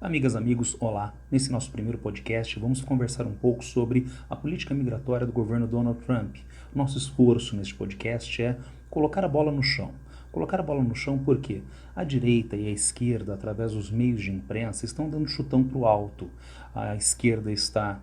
Amigas, amigos, olá! Nesse nosso primeiro podcast, vamos conversar um pouco sobre a política migratória do governo Donald Trump. Nosso esforço neste podcast é colocar a bola no chão. Colocar a bola no chão porque a direita e a esquerda, através dos meios de imprensa, estão dando chutão para o alto. A esquerda está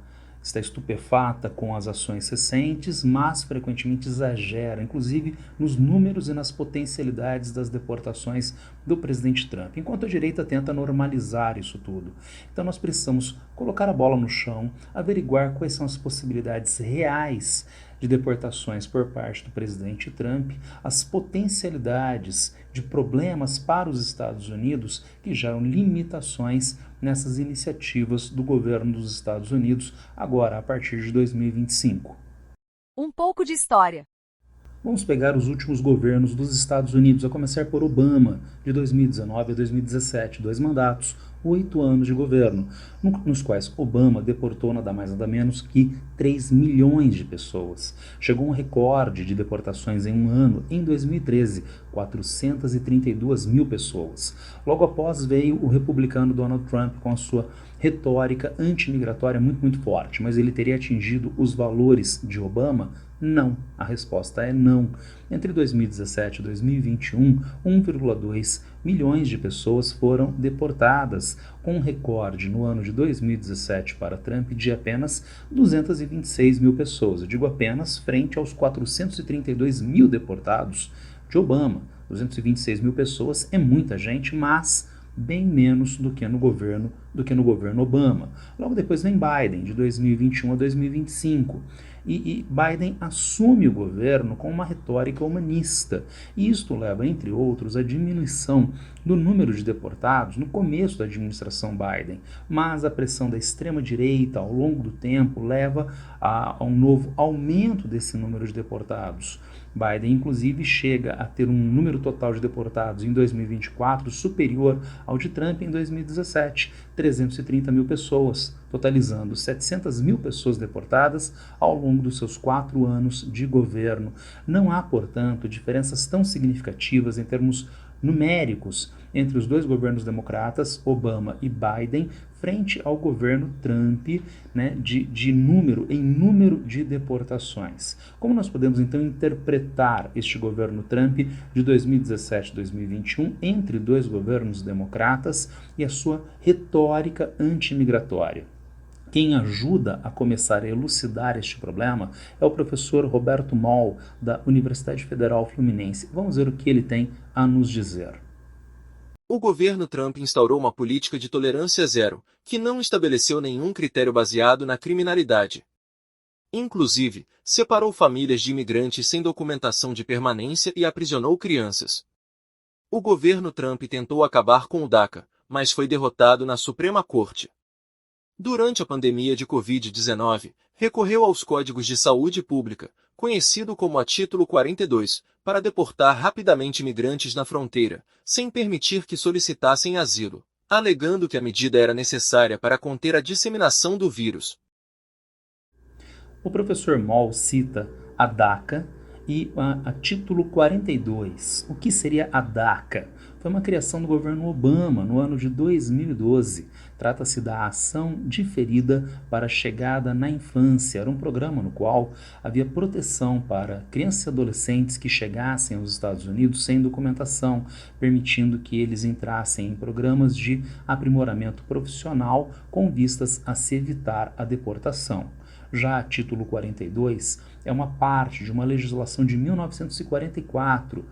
estupefata com as ações recentes, mas frequentemente exagera, inclusive nos números e nas potencialidades das deportações do presidente Trump, enquanto a direita tenta normalizar isso tudo. Então nós precisamos colocar a bola no chão, averiguar quais são as possibilidades reais de deportações por parte do presidente Trump, as potencialidades de problemas para os Estados Unidos que geram limitações nessas iniciativas do governo dos Estados Unidos, agora a partir de 2025. Um pouco de história. Vamos pegar os últimos governos dos Estados Unidos, a começar por Obama, de 2019 a 2017, 2 mandatos, 8 anos de governo, nos quais Obama deportou nada mais nada menos que 3 milhões de pessoas. Chegou a um recorde de deportações em um ano, em 2013, 432 mil pessoas. Logo após veio o republicano Donald Trump com a sua retórica antimigratória muito forte, mas ele teria atingido os valores de Obama? Não. A resposta é não. Entre 2017 e 2021, 1,2 milhões de pessoas foram deportadas, com um recorde no ano de 2017 para Trump de apenas 226 mil pessoas. Eu digo apenas frente aos 432 mil deportados de Obama. 226 mil pessoas é muita gente, mas bem menos do que no governo Obama. Logo depois vem Biden, de 2021 a 2025. E Biden assume o governo com uma retórica humanista. E isto leva, entre outros, à diminuição do número de deportados no começo da administração Biden. Mas a pressão da extrema-direita ao longo do tempo leva a um novo aumento desse número de deportados. Biden, inclusive, chega a ter um número total de deportados em 2024 superior ao de Trump em 2017, 330 mil pessoas, totalizando 700 mil pessoas deportadas ao longo dos seus 4 anos de governo. Não há, portanto, diferenças tão significativas em termos numéricos entre os dois governos democratas, Obama e Biden, frente ao governo Trump, né, em número de deportações. Como nós podemos então interpretar este governo Trump de 2017 e 2021 entre dois governos democratas e a sua retórica antimigratória? Quem ajuda a começar a elucidar este problema é o professor Roberto Moll, da Universidade Federal Fluminense. Vamos ver o que ele tem a nos dizer. O governo Trump instaurou uma política de tolerância zero, que não estabeleceu nenhum critério baseado na criminalidade. Inclusive, separou famílias de imigrantes sem documentação de permanência e aprisionou crianças. O governo Trump tentou acabar com o DACA, mas foi derrotado na Suprema Corte. Durante a pandemia de Covid-19, recorreu aos Códigos de Saúde Pública, conhecido como a Título 42, para deportar rapidamente imigrantes na fronteira, sem permitir que solicitassem asilo, alegando que a medida era necessária para conter a disseminação do vírus. O professor Moll cita a DACA e a Título 42. O que seria a DACA? Foi uma criação do governo Obama no ano de 2012. Trata-se da Ação Diferida para a Chegada na Infância. Era um programa no qual havia proteção para crianças e adolescentes que chegassem aos Estados Unidos sem documentação, permitindo que eles entrassem em programas de aprimoramento profissional com vistas a se evitar a deportação. Já a Título 42 é uma parte de uma legislação de 1944,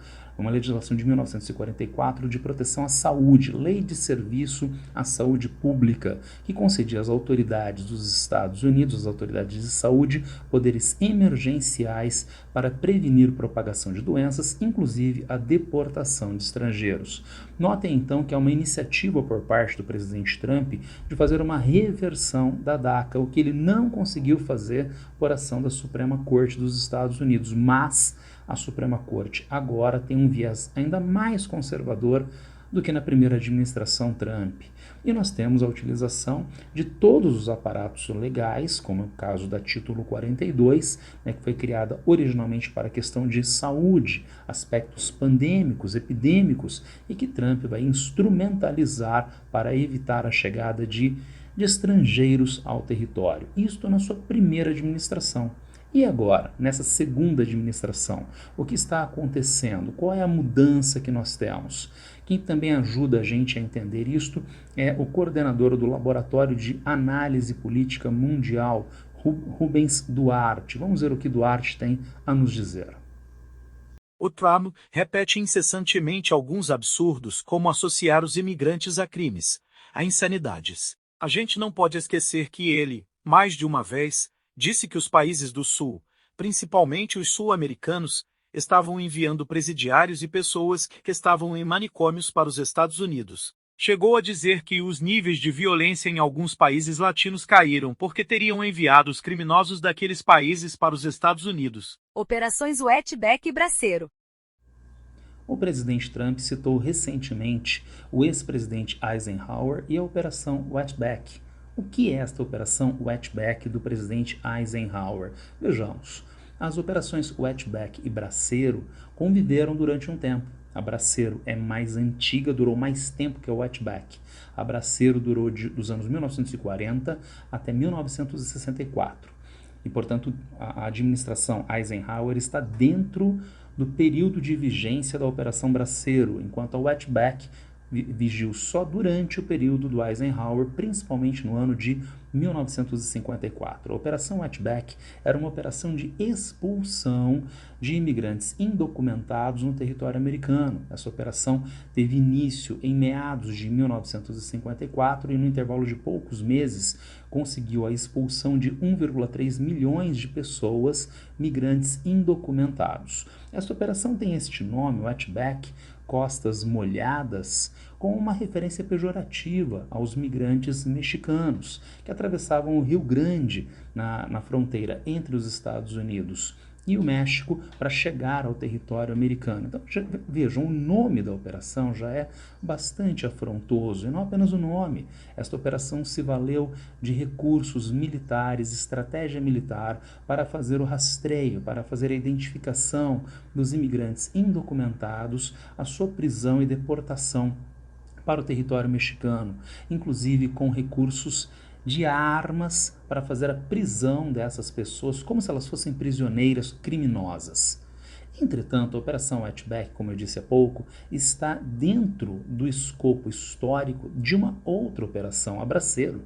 de proteção à saúde, Lei de Serviço à Saúde Pública, que concedia às autoridades dos Estados Unidos, às autoridades de saúde, poderes emergenciais para prevenir propagação de doenças, inclusive a deportação de estrangeiros. Notem então que há uma iniciativa por parte do presidente Trump de fazer uma reversão da DACA, o que ele não conseguiu fazer por ação da Suprema Corte dos Estados Unidos, mas a Suprema Corte agora tem um viés ainda mais conservador do que na primeira administração Trump. E nós temos a utilização de todos os aparatos legais, como é o caso da Título 42, né, que foi criada originalmente para a questão de saúde, aspectos pandêmicos, epidêmicos, e que Trump vai instrumentalizar para evitar a chegada de estrangeiros ao território. Isto na sua primeira administração. E agora, nessa segunda administração, o que está acontecendo? Qual é a mudança que nós temos? Quem também ajuda a gente a entender isto é o coordenador do Laboratório de Análise Política Mundial, Rubens Duarte. Vamos ver o que Duarte tem a nos dizer. O Trump repete incessantemente alguns absurdos, como associar os imigrantes a crimes, a insanidades. A gente não pode esquecer que ele, mais de uma vez, disse que os países do Sul, principalmente os sul-americanos, estavam enviando presidiários e pessoas que estavam em manicômios para os Estados Unidos. Chegou a dizer que os níveis de violência em alguns países latinos caíram porque teriam enviado os criminosos daqueles países para os Estados Unidos. Operações Wetback e Braceiro. O presidente Trump citou recentemente o ex-presidente Eisenhower e a Operação Wetback. O que é esta Operação Wetback do presidente Eisenhower? Vejamos. As operações Wetback e Braceiro conviveram durante um tempo. A Braceiro é mais antiga, durou mais tempo que a Wetback. A Braceiro durou dos anos 1940 até 1964. E, portanto, a administração Eisenhower está dentro do período de vigência da Operação Braceiro, enquanto a Wetback vigiu só durante o período do Eisenhower, principalmente no ano de 1954. A Operação Wetback era uma operação de expulsão de imigrantes indocumentados no território americano. Essa operação teve início em meados de 1954 e, no intervalo de poucos meses, conseguiu a expulsão de 1,3 milhões de pessoas, migrantes indocumentados. Esta operação tem este nome, Wetback, costas molhadas, com uma referência pejorativa aos migrantes mexicanos que atravessavam o Rio Grande na fronteira entre os Estados Unidos e o México para chegar ao território americano. Então, vejam, o nome da operação já é bastante afrontoso, e não apenas o nome. Esta operação se valeu de recursos militares, estratégia militar, para fazer o rastreio, para fazer a identificação dos imigrantes indocumentados, a sua prisão e deportação para o território mexicano, inclusive com recursos de armas para fazer a prisão dessas pessoas como se elas fossem prisioneiras criminosas. Entretanto, a Operação Wetback, como eu disse há pouco, está dentro do escopo histórico de uma outra operação, a Braceiro.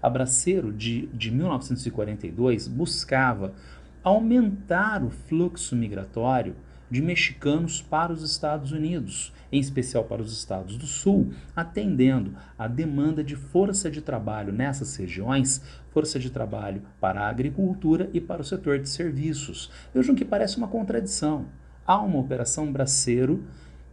A Braceiro, de 1942, buscava aumentar o fluxo migratório de mexicanos para os Estados Unidos, em especial para os estados do Sul, atendendo à demanda de força de trabalho nessas regiões, força de trabalho para a agricultura e para o setor de serviços. Vejam que parece uma contradição. Há uma operação Braceiro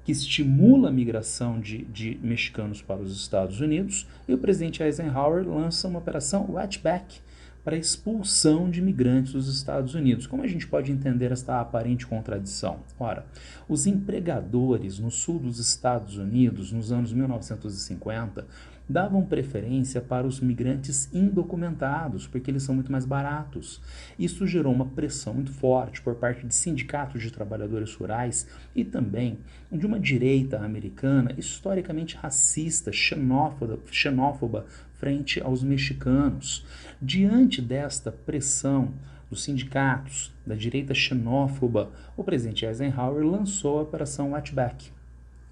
que estimula a migração de mexicanos para os Estados Unidos e o presidente Eisenhower lança uma operação Wetback para a expulsão de imigrantes dos Estados Unidos. Como a gente pode entender esta aparente contradição? Ora, os empregadores no sul dos Estados Unidos, nos anos 1950, davam preferência para os migrantes indocumentados, porque eles são muito mais baratos. Isso gerou uma pressão muito forte por parte de sindicatos de trabalhadores rurais e também de uma direita americana historicamente racista, xenófoba frente aos mexicanos. Diante desta pressão dos sindicatos, da direita xenófoba, o presidente Eisenhower lançou a Operação Wetback.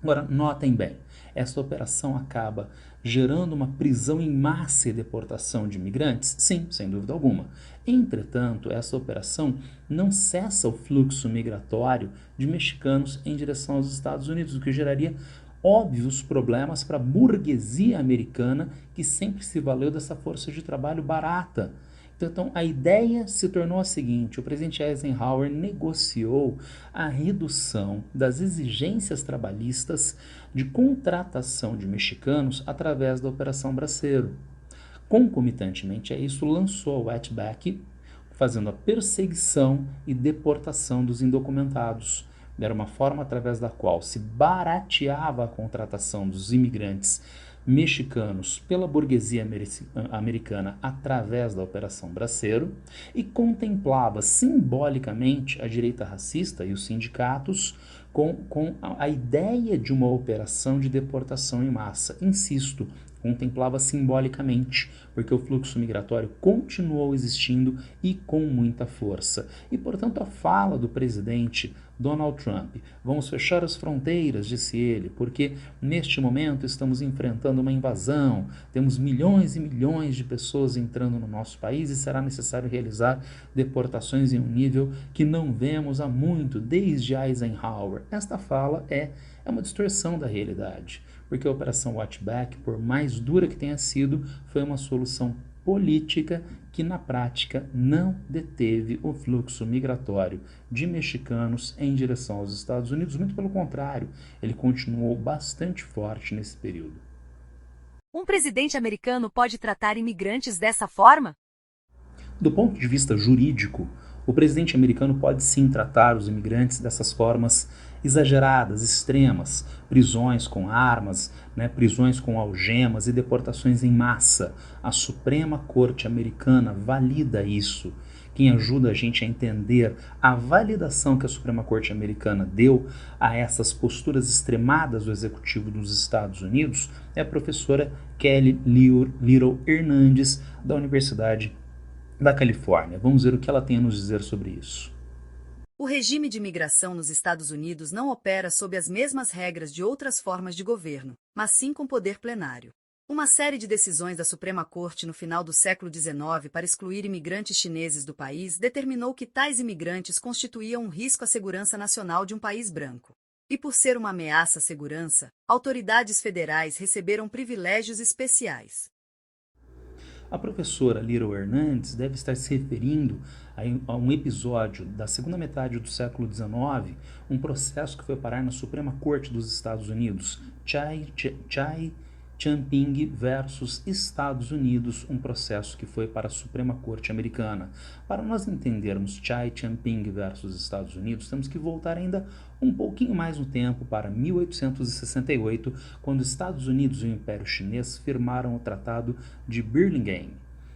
Agora, notem bem, essa operação acaba gerando uma prisão em massa e deportação de imigrantes? Sim, sem dúvida alguma. Entretanto, essa operação não cessa o fluxo migratório de mexicanos em direção aos Estados Unidos, o que geraria óbvios problemas para a burguesia americana, que sempre se valeu dessa força de trabalho barata. Então, a ideia se tornou a seguinte: o presidente Eisenhower negociou a redução das exigências trabalhistas de contratação de mexicanos através da Operação Braceiro. Concomitantemente a isso, lançou o Wetback, fazendo a perseguição e deportação dos indocumentados. Era uma forma através da qual se barateava a contratação dos imigrantes mexicanos pela burguesia americana através da Operação Braceiro e contemplava simbolicamente a direita racista e os sindicatos com a ideia de uma operação de deportação em massa. Insisto, contemplava simbolicamente, porque o fluxo migratório continuou existindo e com muita força. E, portanto, a fala do presidente Donald Trump, vamos fechar as fronteiras, disse ele, porque neste momento estamos enfrentando uma invasão, temos milhões e milhões de pessoas entrando no nosso país e será necessário realizar deportações em um nível que não vemos há muito, desde Eisenhower. Esta fala é uma distorção da realidade, porque a Operação Watchback, por mais dura que tenha sido, foi uma solução política que na prática não deteve o fluxo migratório de mexicanos em direção aos Estados Unidos, muito pelo contrário, ele continuou bastante forte nesse período. Um presidente americano pode tratar imigrantes dessa forma? Do ponto de vista jurídico, o presidente americano pode sim tratar os imigrantes dessas formas exageradas, extremas, prisões com armas, prisões com algemas e deportações em massa. A Suprema Corte Americana valida isso. Quem ajuda a gente a entender a validação que a Suprema Corte Americana deu a essas posturas extremadas do Executivo dos Estados Unidos é a professora Kelly Little Hernandes, da Universidade da Califórnia. Vamos ver o que ela tem a nos dizer sobre isso. O regime de imigração nos Estados Unidos não opera sob as mesmas regras de outras formas de governo, mas sim com poder plenário. Uma série de decisões da Suprema Corte no final do século XIX para excluir imigrantes chineses do país determinou que tais imigrantes constituíam um risco à segurança nacional de um país branco. E por ser uma ameaça à segurança, autoridades federais receberam privilégios especiais. A professora Little Hernandes deve estar se referindo a um episódio da segunda metade do século XIX, um processo que foi parar na Suprema Corte dos Estados Unidos, Chai Champing versus Estados Unidos, um processo que foi para a Suprema Corte Americana. Para nós entendermos Chai Champing versus Estados Unidos, temos que voltar ainda um pouquinho mais no tempo, para 1868, quando os Estados Unidos e o Império Chinês firmaram o Tratado de Burlingame.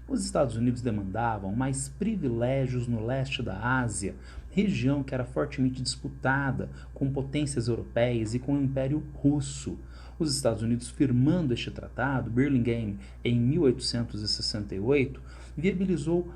Os Estados Unidos demandavam mais privilégios no leste da Ásia, região que era fortemente disputada com potências europeias e com o Império Russo. Os Estados Unidos, firmando este tratado, Burlingame, em 1868, viabilizou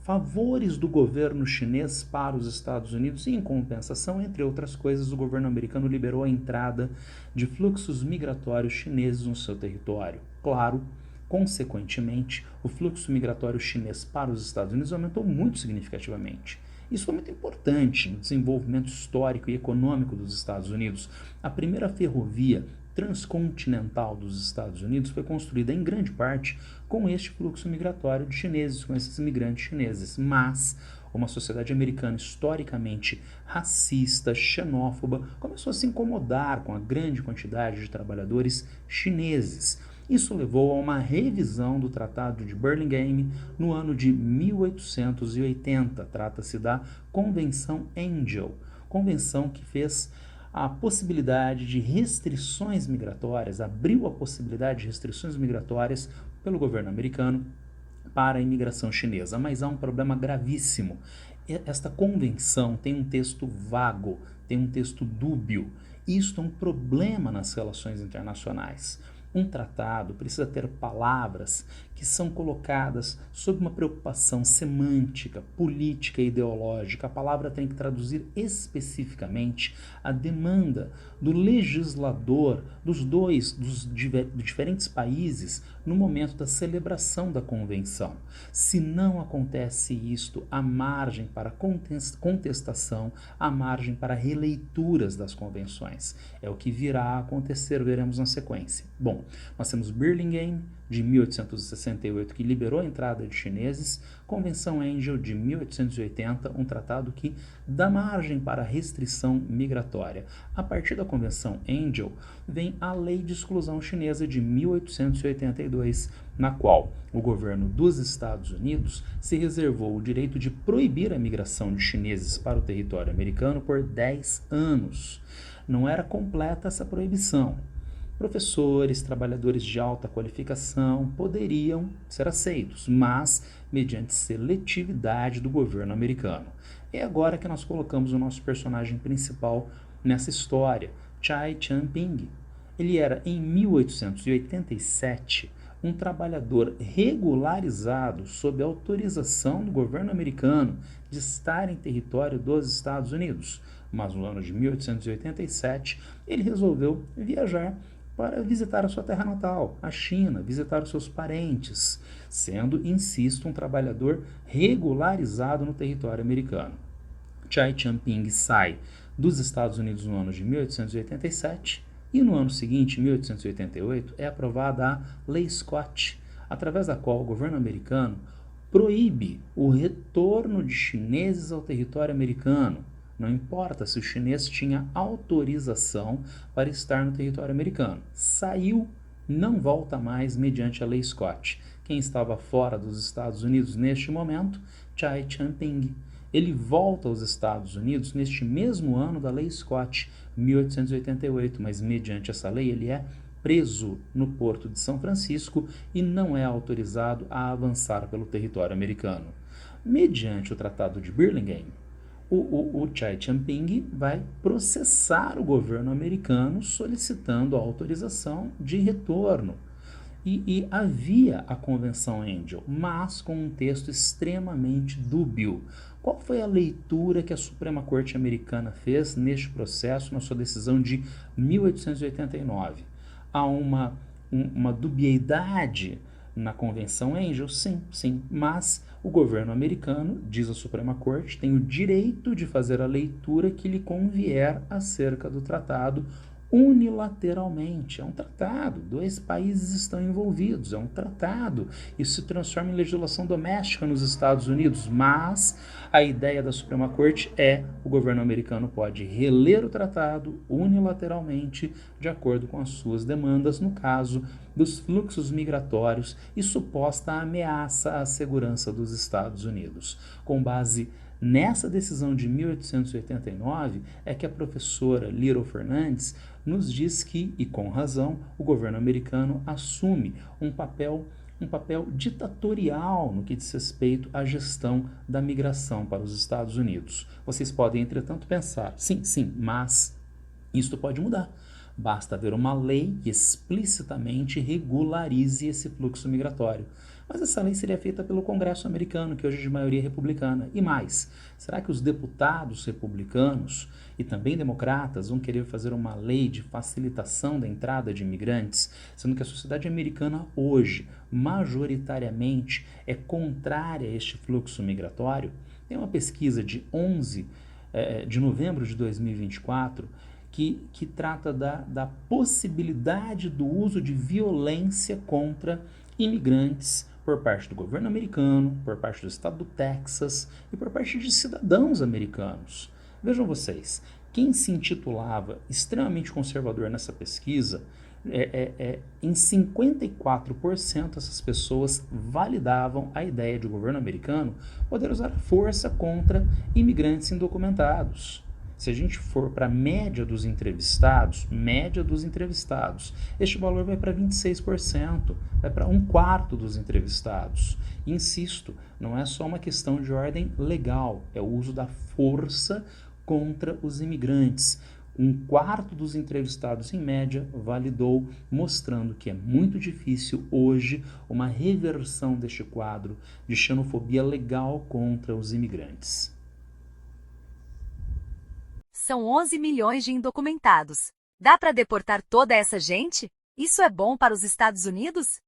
favores do governo chinês para os Estados Unidos e, em compensação, entre outras coisas, o governo americano liberou a entrada de fluxos migratórios chineses no seu território. Claro, consequentemente, o fluxo migratório chinês para os Estados Unidos aumentou muito significativamente. Isso foi muito importante no desenvolvimento histórico e econômico dos Estados Unidos. A primeira ferrovia transcontinental dos Estados Unidos foi construída em grande parte com este fluxo migratório de chineses, com esses imigrantes chineses, mas uma sociedade americana historicamente racista, xenófoba, começou a se incomodar com a grande quantidade de trabalhadores chineses. Isso levou a uma revisão do Tratado de Burlingame no ano de 1880. Trata-se da Convenção Angel, convenção que fez a possibilidade de restrições migratórias, abriu a possibilidade de restrições migratórias pelo governo americano para a imigração chinesa. Mas há um problema gravíssimo. Esta convenção tem um texto vago, tem um texto dúbio. Isto é um problema nas relações internacionais. Um tratado precisa ter palavras que são colocadas sob uma preocupação semântica, política e ideológica. A palavra tem que traduzir especificamente a demanda do legislador dos diferentes países no momento da celebração da convenção. Se não acontece isto, há margem para contestação, há margem para releituras das convenções. É o que virá a acontecer, veremos na sequência. Bom, nós temos Burlingame, de 1868, que liberou a entrada de chineses, Convenção Angel, de 1880, um tratado que dá margem para restrição migratória. A partir da Convenção Angel, vem a Lei de Exclusão Chinesa de 1882, na qual o governo dos Estados Unidos se reservou o direito de proibir a migração de chineses para o território americano por 10 anos. Não era completa essa proibição. Professores, trabalhadores de alta qualificação poderiam ser aceitos, mas mediante seletividade do governo americano. É agora que nós colocamos o nosso personagem principal nessa história, Chai Chang-ping. Ele era, em 1887, um trabalhador regularizado sob autorização do governo americano de estar em território dos Estados Unidos. Mas no ano de 1887, ele resolveu viajar para visitar a sua terra natal, a China, visitar os seus parentes, sendo, insisto, um trabalhador regularizado no território americano. Chai Chang-ping sai dos Estados Unidos no ano de 1887 e no ano seguinte, 1888, é aprovada a Lei Scott, através da qual o governo americano proíbe o retorno de chineses ao território americano. Não importa se o chinês tinha autorização para estar no território americano. Saiu, não volta mais mediante a Lei Scott. Quem estava fora dos Estados Unidos neste momento? Chai Chang-ping. Ele volta aos Estados Unidos neste mesmo ano da Lei Scott, 1888, mas mediante essa lei ele é preso no porto de São Francisco e não é autorizado a avançar pelo território americano. Mediante o Tratado de Burlingame, o Chai Chang-ping vai processar o governo americano solicitando a autorização de retorno. E havia a Convenção Angel, mas com um texto extremamente dúbio. Qual foi a leitura que a Suprema Corte Americana fez neste processo, na sua decisão de 1889? Há uma dubiedade na Convenção Angel? Sim, mas o governo americano, diz a Suprema Corte, tem o direito de fazer a leitura que lhe convier acerca do tratado unilateralmente. É um tratado, dois países estão envolvidos, é um tratado. Isso se transforma em legislação doméstica nos Estados Unidos, mas a ideia da Suprema Corte é o governo americano pode reler o tratado unilateralmente de acordo com as suas demandas, no caso dos fluxos migratórios e suposta ameaça à segurança dos Estados Unidos. Com base nessa decisão de 1889 é que a professora Little Fernandes nos diz que, e com razão, o governo americano assume um papel ditatorial no que diz respeito à gestão da migração para os Estados Unidos. Vocês podem, entretanto, pensar, sim, mas isto pode mudar. Basta haver uma lei que explicitamente regularize esse fluxo migratório. Mas essa lei seria feita pelo Congresso americano, que hoje é de maioria republicana. E mais, será que os deputados republicanos e também democratas vão querer fazer uma lei de facilitação da entrada de imigrantes, sendo que a sociedade americana hoje, majoritariamente, é contrária a este fluxo migratório? Tem uma pesquisa de novembro de 2024 que trata da possibilidade do uso de violência contra imigrantes por parte do governo americano, por parte do estado do Texas e por parte de cidadãos americanos. Vejam vocês, quem se intitulava extremamente conservador nessa pesquisa, em 54% essas pessoas validavam a ideia de o governo americano poder usar a força contra imigrantes indocumentados. Se a gente for para a média dos entrevistados, este valor vai para 26%, vai para um quarto dos entrevistados. Insisto, não é só uma questão de ordem legal, é o uso da força contra os imigrantes. Um quarto dos entrevistados, em média, validou, mostrando que é muito difícil hoje uma reversão deste quadro de xenofobia legal contra os imigrantes. São 11 milhões de indocumentados. Dá para deportar toda essa gente? Isso é bom para os Estados Unidos?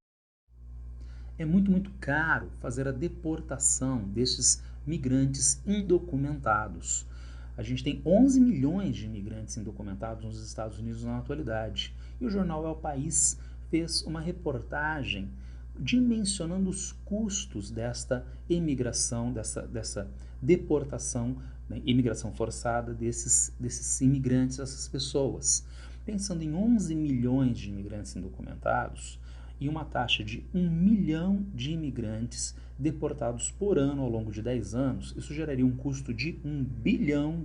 É muito caro fazer a deportação destes migrantes indocumentados. A gente tem 11 milhões de imigrantes indocumentados nos Estados Unidos na atualidade. E o jornal El País fez uma reportagem dimensionando os custos desta imigração, dessa deportação, né, imigração forçada desses imigrantes, dessas pessoas. Pensando em 11 milhões de imigrantes indocumentados e uma taxa de 1 milhão de imigrantes deportados por ano ao longo de 10 anos, isso geraria um custo de $1 bilhão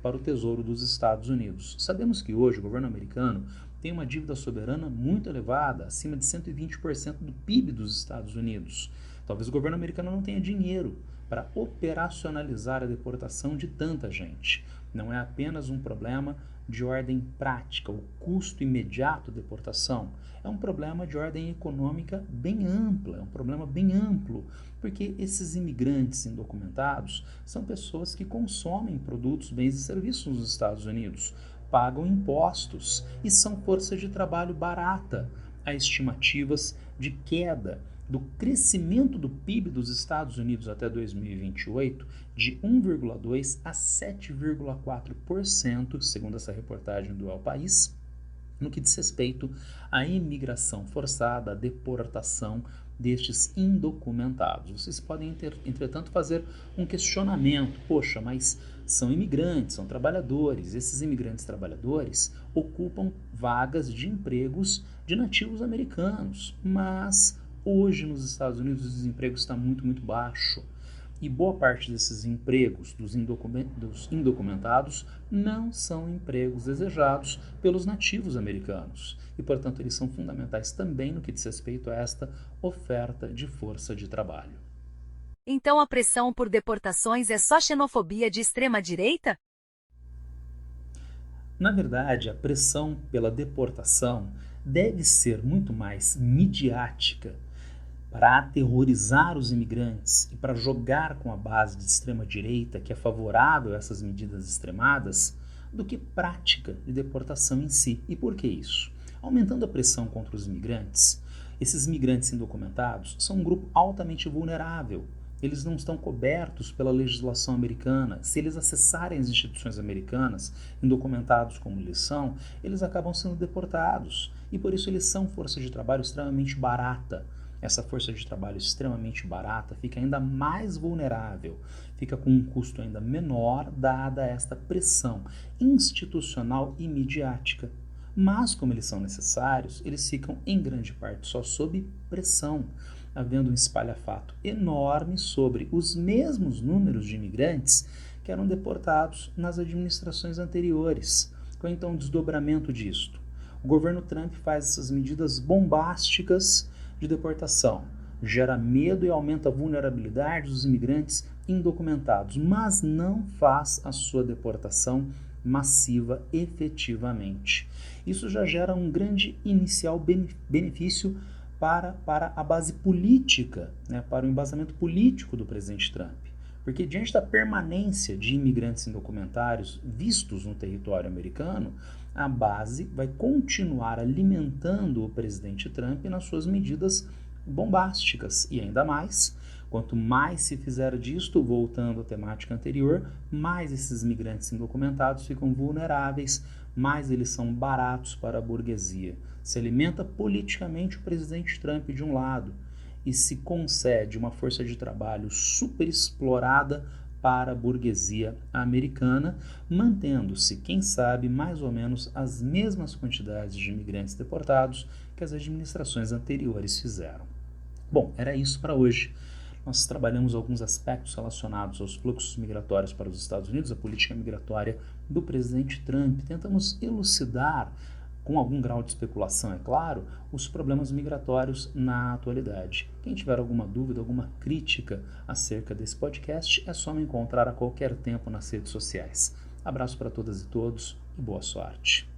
para o Tesouro dos Estados Unidos. Sabemos que hoje o governo americano tem uma dívida soberana muito elevada, acima de 120% do PIB dos Estados Unidos. Talvez o governo americano não tenha dinheiro para operacionalizar a deportação de tanta gente. Não é apenas um problema de ordem prática, o custo imediato da deportação. É um problema de ordem econômica bem ampla, é um problema bem amplo, porque esses imigrantes indocumentados são pessoas que consomem produtos, bens e serviços nos Estados Unidos, pagam impostos e são força de trabalho barata. Há estimativas de queda do crescimento do PIB dos Estados Unidos até 2028 de 1,2% a 7,4%, segundo essa reportagem do El País, no que diz respeito à imigração forçada, à deportação destes indocumentados. Vocês podem, entretanto, fazer um questionamento. Poxa, mas são imigrantes, são trabalhadores. Esses imigrantes trabalhadores ocupam vagas de empregos de nativos americanos, mas hoje nos Estados Unidos o desemprego está muito, muito baixo. E boa parte desses empregos dos indocumentados não são empregos desejados pelos nativos americanos. E, portanto, eles são fundamentais também no que diz respeito a esta oferta de força de trabalho. Então a pressão por deportações é só xenofobia de extrema-direita? Na verdade, a pressão pela deportação deve ser muito mais midiática para aterrorizar os imigrantes e para jogar com a base de extrema-direita que é favorável a essas medidas extremadas, do que prática de deportação em si. E por que isso? Aumentando a pressão contra os imigrantes, esses imigrantes indocumentados são um grupo altamente vulnerável. Eles não estão cobertos pela legislação americana. Se eles acessarem as instituições americanas, indocumentados como eles são, eles acabam sendo deportados. E por isso eles são força de trabalho extremamente barata. Essa força de trabalho extremamente barata fica ainda mais vulnerável, fica com um custo ainda menor dada esta pressão institucional e midiática. Mas, como eles são necessários, eles ficam em grande parte só sob pressão, havendo um espalhafato enorme sobre os mesmos números de imigrantes que eram deportados nas administrações anteriores. Qual é então o desdobramento disto? O governo Trump faz essas medidas bombásticas de deportação, gera medo e aumenta a vulnerabilidade dos imigrantes indocumentados, mas não faz a sua deportação massiva efetivamente. Isso já gera um grande inicial benefício para a base política, para o embasamento político do presidente Trump. Porque diante da permanência de imigrantes indocumentados vistos no território americano, a base vai continuar alimentando o presidente Trump nas suas medidas bombásticas. E ainda mais, quanto mais se fizer disto, voltando à temática anterior, mais esses imigrantes indocumentados ficam vulneráveis, mais eles são baratos para a burguesia. Se alimenta politicamente o presidente Trump de um lado e se concede uma força de trabalho super explorada para a burguesia americana, mantendo-se, quem sabe, mais ou menos as mesmas quantidades de imigrantes deportados que as administrações anteriores fizeram. Bom, era isso para hoje. Nós trabalhamos alguns aspectos relacionados aos fluxos migratórios para os Estados Unidos, a política migratória do presidente Trump. Tentamos elucidar, com algum grau de especulação, é claro, os problemas migratórios na atualidade. Quem tiver alguma dúvida, alguma crítica acerca desse podcast, é só me encontrar a qualquer tempo nas redes sociais. Abraço para todas e todos e boa sorte.